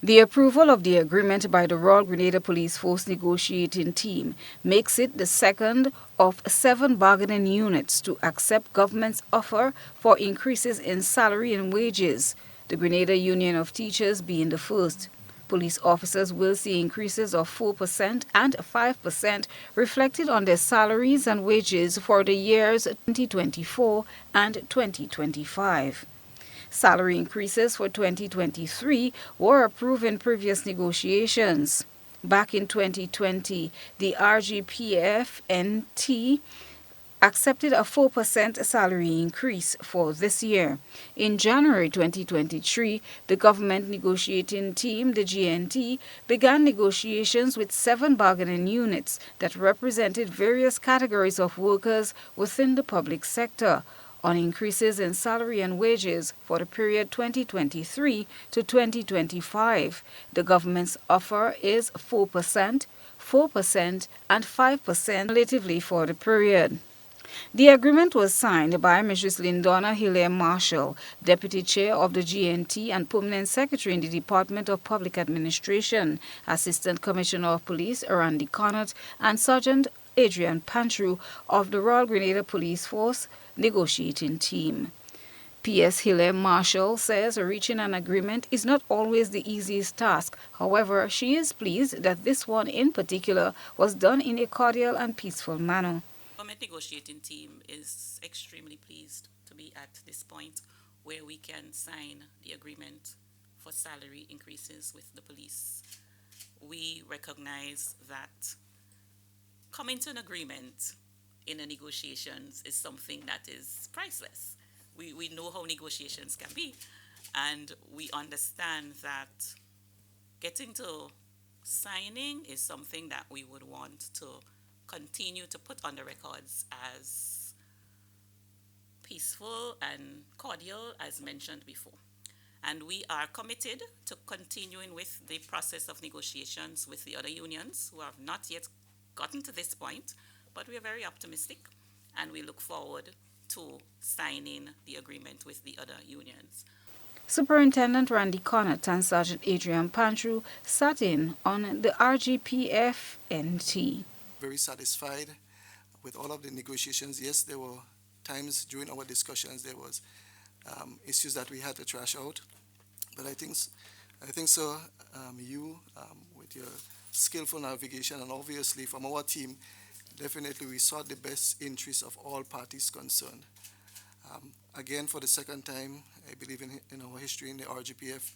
The approval of the agreement by the Royal Grenada Police Force negotiating team makes it the second of 7 bargaining units to accept government's offer for increases in salary and wages, the Grenada Union of Teachers being the first. Police officers will see increases of 4% and 5% reflected on their salaries and wages for the years 2024 and 2025. Salary increases for 2023 were approved in previous negotiations. Back in 2020, the RGPF-NT accepted a 4% salary increase for this year. In January 2023, the government negotiating team, the GNT, began negotiations with 7 bargaining units that represented various categories of workers within the public sector on increases in salary and wages for the period 2023 to 2025. The government's offer is 4%, 4%, and 5% relatively for the period. The agreement was signed by Mrs. Lindona Hilaire Marshall, Deputy Chair of the GNT and Permanent Secretary in the Department of Public Administration, Assistant Commissioner of Police Randy Connaught, and Sergeant Adrian Pantru of the Royal Grenada Police Force negotiating team. P.S. Hilaire Marshall says reaching an agreement is not always the easiest task. However, she is pleased that this one in particular was done in a cordial and peaceful manner. The government negotiating team is extremely pleased to be at this point where we can sign the agreement for salary increases with the police. We recognize that coming to an agreement in a negotiations is something that is priceless. We know how negotiations can be, and we understand that getting to signing is something that we would want to continue to put on the records as peaceful and cordial as mentioned before. And we are committed to continuing with the process of negotiations with the other unions who have not yet gotten to this point, but we are very optimistic and we look forward to signing the agreement with the other unions. Superintendent Randy Connaught and Sergeant Adrian Pantru sat in on the RGPF-NT. Very satisfied with all of the negotiations. Yes, there were times during our discussions there was issues that we had to trash out, but I think so. With your skillful navigation and obviously from our team, definitely we sought the best interests of all parties concerned. Again, for the second time, I believe in our history in the RGPF,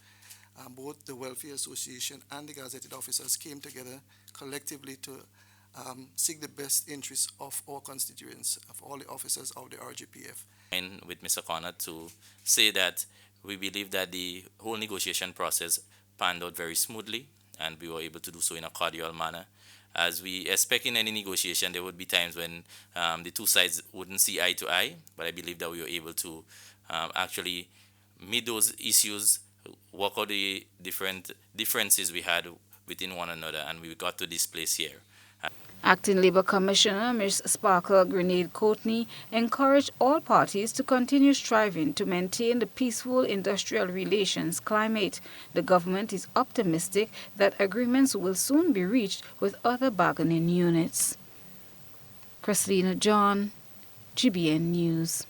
both the Welfare Association and the gazetted officers came together collectively to seek the best interests of our constituents, of all the officers of the RGPF. And with Mr. Connaught to say that we believe that the whole negotiation process panned out very smoothly and we were able to do so in a cordial manner. As we expect in any negotiation, there would be times when the two sides wouldn't see eye to eye, but I believe that we were able to actually meet those issues, work out the differences we had within one another, and we got to this place here. Acting Labour Commissioner Ms. Sparkle Grenade Courtney encouraged all parties to continue striving to maintain the peaceful industrial relations climate. The government is optimistic that agreements will soon be reached with other bargaining units. Christina John, GBN News.